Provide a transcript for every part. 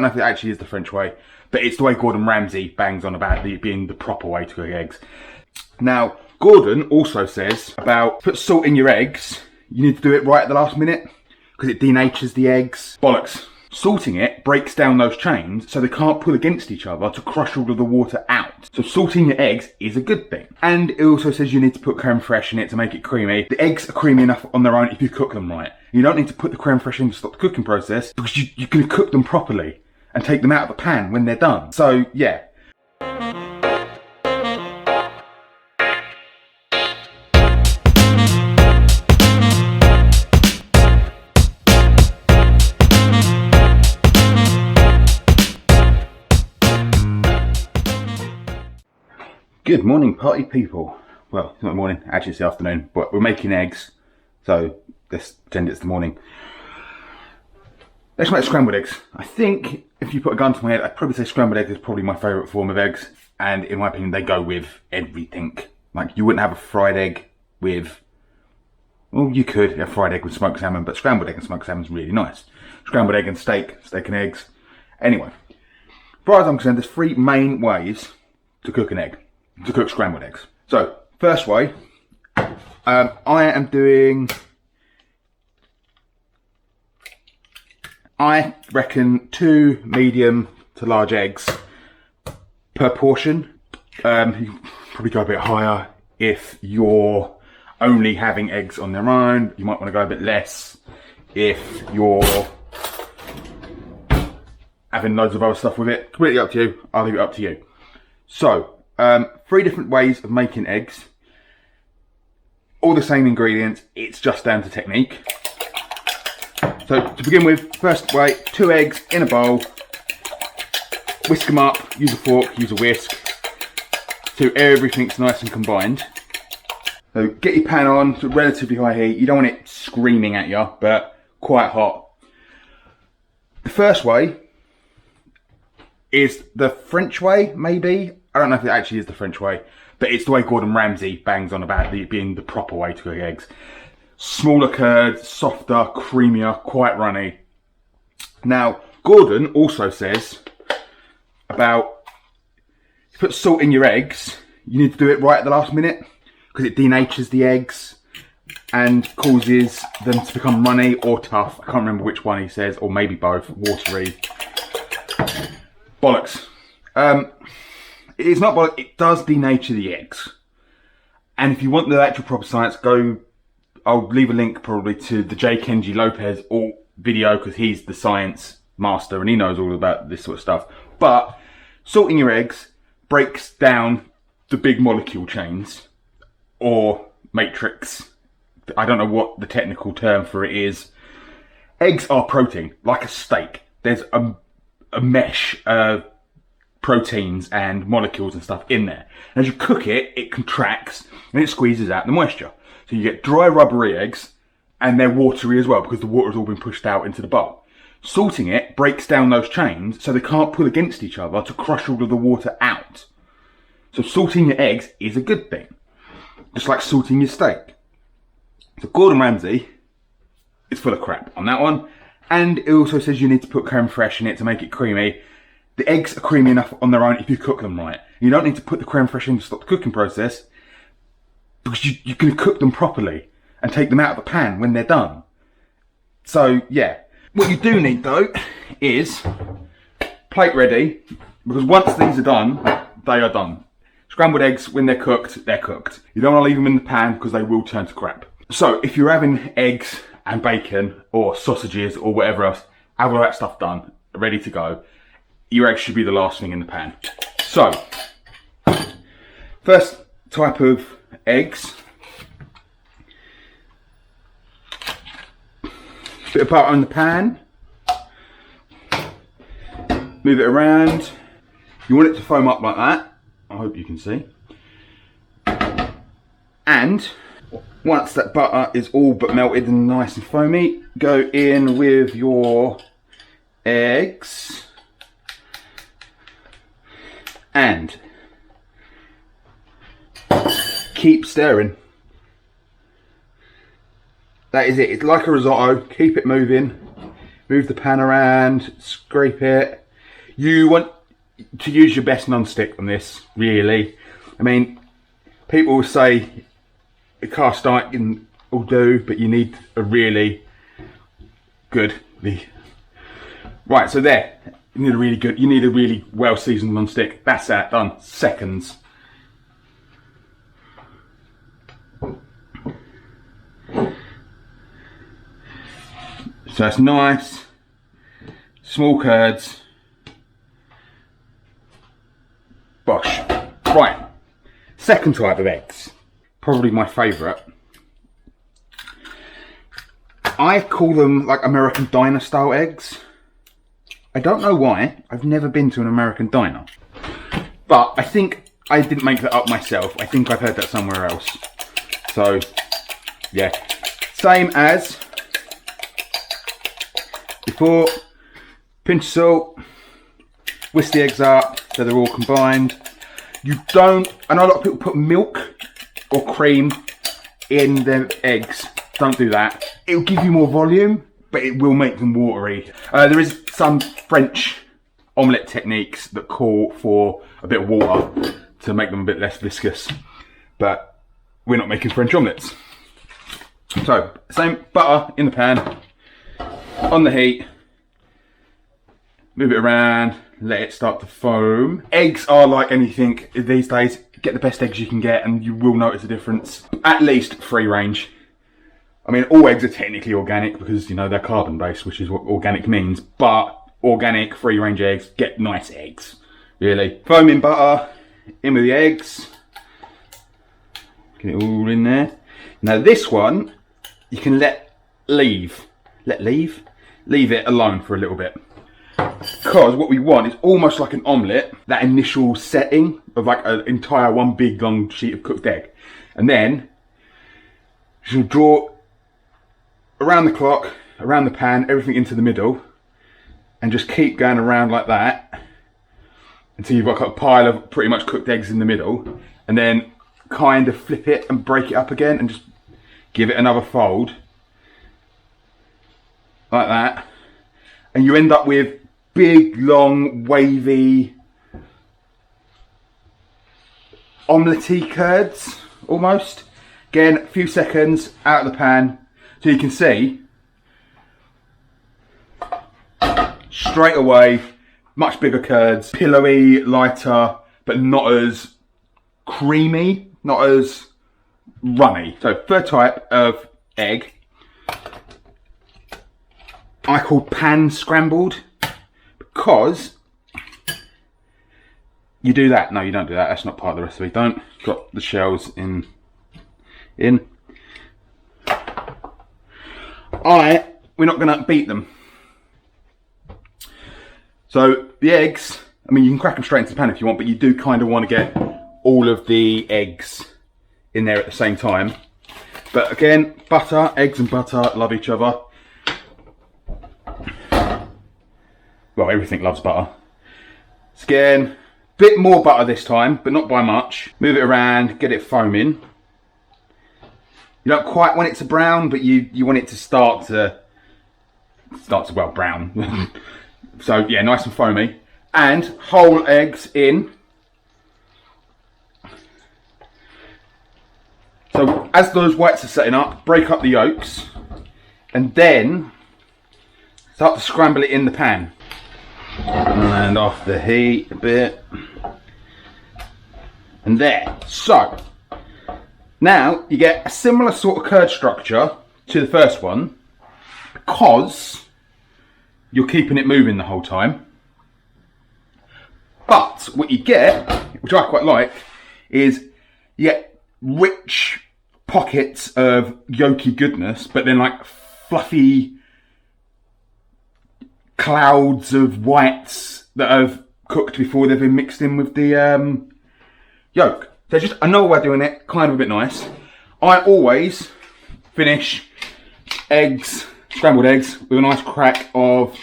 don't know if it actually is the French way, but it's the way Gordon Ramsay bangs on about it being the proper way to cook eggs. Now, Gordon also says about put salt in your eggs. You need to do it right at the last minute because it denatures the eggs. Bollocks. Salting it breaks down those chains so they can't pull against each other to crush all of the water out. So salting your eggs is a good thing. And it also says you need to put creme fraiche in it to make it creamy. The eggs are creamy enough on their own if you cook them right. You don't need to put the creme fraiche in to stop the cooking process because you can cook them properly and take them out of the pan when they're done. So yeah. Good morning, party people. Well, it's not morning, actually it's the afternoon, but we're making eggs, so let's pretend it's the morning. Let's make scrambled eggs. I think if you put a gun to my head, I'd probably say scrambled eggs is probably my favourite form of eggs, and in my opinion they go with everything. Like, you wouldn't have a fried egg with, well, you could have fried egg with smoked salmon, but scrambled egg and smoked salmon is really nice. Scrambled egg and steak and eggs. Anyway, as far as I'm concerned, there's three main ways to cook an egg. To cook scrambled eggs. So, first way, I reckon 2 medium to large eggs per portion. You can probably go a bit higher if you're only having eggs on their own. You might want to go a bit less if you're having loads of other stuff with it. Completely up to you. I'll leave it up to you. So, 3 different ways of making eggs. All the same ingredients, it's just down to technique. So to begin with, first way, 2 eggs in a bowl. Whisk them up, use a fork, use a whisk, so everything's nice and combined. So get your pan on to relatively high heat. You don't want it screaming at you, but quite hot. The first way is the French way, maybe. I don't know if it actually is the French way, but it's the way Gordon Ramsay bangs on about it being the proper way to cook eggs. Smaller curds, softer, creamier, quite runny. Now, Gordon also says about put salt in your eggs. You need to do it right at the last minute because it denatures the eggs and causes them to become runny or tough. I can't remember which one he says, or maybe both, watery. Bollocks. It's not bollocks, it does denature the eggs. And if you want the actual proper science, I'll leave a link probably to the J. Kenji Lopez video because he's the science master and he knows all about this sort of stuff. But salting your eggs breaks down the big molecule chains or matrix. I don't know what the technical term for it is. Eggs are protein, like a steak. There's a mesh of proteins and molecules and stuff in there. And as you cook it, it contracts and it squeezes out the moisture. So you get dry, rubbery eggs, and they're watery as well because the water has all been pushed out into the bowl. Salting it breaks down those chains so they can't pull against each other to crush all of the water out. So salting your eggs is a good thing. Just like salting your steak. So Gordon Ramsay is full of crap on that one. And it also says you need to put creme fraiche in it to make it creamy. The eggs are creamy enough on their own if you cook them right. You don't need to put the creme fraiche in to stop the cooking process because you can cook them properly and take them out of the pan when they're done. So yeah, what you do need though is plate ready, because once these are done, they are done. Scrambled eggs, when they're cooked, they're cooked. You don't want to leave them in the pan because they will turn to crap. So if you're having eggs and bacon or sausages or whatever else, have all that stuff done, ready to go. Your eggs should be the last thing in the pan. So, first type of eggs. Bit of butter in the pan. Move it around. You want it to foam up like that. I hope you can see. And once that butter is all but melted and nice and foamy, go in with your eggs. And keep stirring. That is it. It's like a risotto. Keep it moving. Move the pan around. Scrape it. You want to use your best non-stick on this, really. I mean, people will say a cast iron will do, but you need a really good. Right, so there. You need a really well-seasoned non-stick. That's that, done. Seconds. So that's nice. Small curds. Bosh. Right. Second type of eggs. Probably my favourite. I call them like American diner style eggs. I don't know why. I've never been to an American diner. But I think I didn't make that up myself. I think I've heard that somewhere else. So, yeah. Same as before. Pinch of salt. Whisk the eggs up so they're all combined. You don't, I know a lot of people put milk or cream in their eggs. Don't do that. It'll give you more volume, but it will make them watery. There is some French omelette techniques that call for a bit of water to make them a bit less viscous, but we're not making French omelettes. So, same butter in the pan, on the heat, move it around, let it start to foam. Eggs are like anything these days. Get the best eggs you can get and you will notice a difference. At least free range. I mean, all eggs are technically organic because, you know, they're carbon based, which is what organic means. But organic, free range eggs, get nice eggs, really. Foaming butter, in with the eggs. Get it all in there. Now this one, you can leave it alone for a little bit. Because what we want is almost like an omelette, that initial setting of like an entire one big long sheet of cooked egg. And then you'll draw around the clock, around the pan, everything into the middle, and just keep going around like that until you've got a pile of pretty much cooked eggs in the middle, and then kind of flip it and break it up again and just give it another fold like that, and you end up with big, long, wavy, omelette-y curds, almost. Again, a few seconds out of the pan, so you can see straight away, much bigger curds, pillowy, lighter, but not as creamy, not as runny. So third type of egg, I call pan scrambled, because you do that. No, you don't do that. That's not part of the recipe. Don't drop the shells in. We're not going to beat them. So the eggs, I mean, you can crack them straight into the pan if you want, but you do kind of want to get all of the eggs in there at the same time. But again, butter, eggs and butter love each other. Well, everything loves butter. So again, bit more butter this time, but not by much. Move it around, get it foaming. You don't quite want it to brown, but you want it to start to well, brown. So yeah, nice and foamy. And whole eggs in. So as those whites are setting up, break up the yolks, and then start to scramble it in the pan. And off the heat a bit. And there. So now you get a similar sort of curd structure to the first one, because you're keeping it moving the whole time. But what you get, which I quite like, is you get rich pockets of yolky goodness, but then like fluffy clouds of whites that have cooked before they've been mixed in with the yolk. So just another way of doing it, kind of a bit nice. I always finish eggs, scrambled eggs, with a nice crack of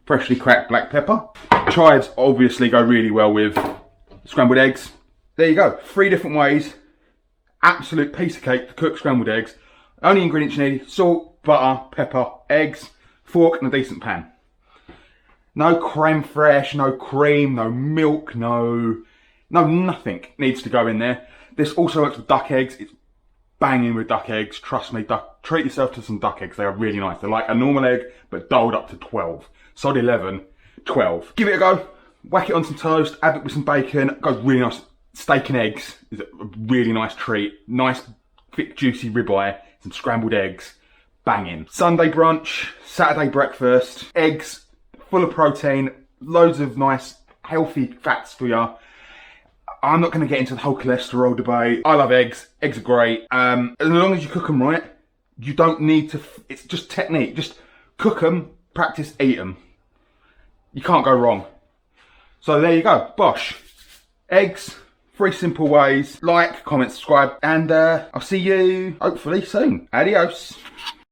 freshly cracked black pepper. Chives obviously go really well with scrambled eggs. There you go, 3 different ways. Absolute piece of cake to cook scrambled eggs. Only ingredients you need: salt, butter, pepper, eggs, fork and a decent pan. No creme fraiche, no cream, no milk, no nothing needs to go in there. This also works with duck eggs. It's banging with duck eggs. Trust me, treat yourself to some duck eggs. They are really nice. They're like a normal egg, but doled up to 12. Sod 11, 12. Give it a go. Whack it on some toast, add it with some bacon. It goes really nice. Steak and eggs is a really nice treat. Nice, thick, juicy ribeye. Some scrambled eggs. Banging. Sunday brunch, Saturday breakfast. Eggs, full of protein. Loads of nice, healthy fats for you. I'm not going to get into the whole cholesterol debate. I love eggs. Eggs are great. As long as you cook them right, you don't need to... It's just technique. Just cook them, practice, eat them. You can't go wrong. So there you go. Bosh. Eggs. 3 simple ways. Like, comment, subscribe. And I'll see you hopefully soon. Adios.